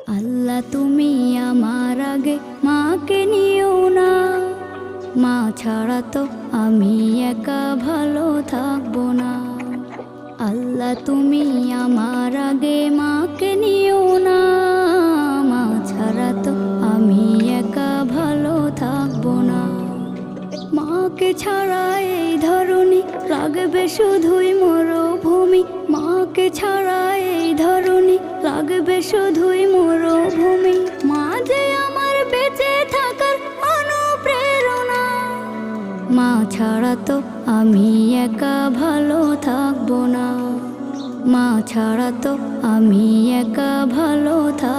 আল্লাহ তুমি আমার আগে মাকে নিও না, মা ছাড়া তো আমি একা ভালো থাকবো না। আল্লাহ তুমি আমার আগে মাকে নিও না, মা ছাড়া তো আমি একা ভালো থাকবো না। মাকে ছাড়া এই ধরনী লাগবে শুধুই মরুভূমি, মাকে ছাড়া এই ধরনী লাগবে শুধুই মরুভূমি। মা যে আমার বেঁচে থাকার অনুপ্রেরণা, মা ছাড়া তো আমি একা ভালো থাকবো না, মা ছাড়া তো আমি একা ভালো থাকবো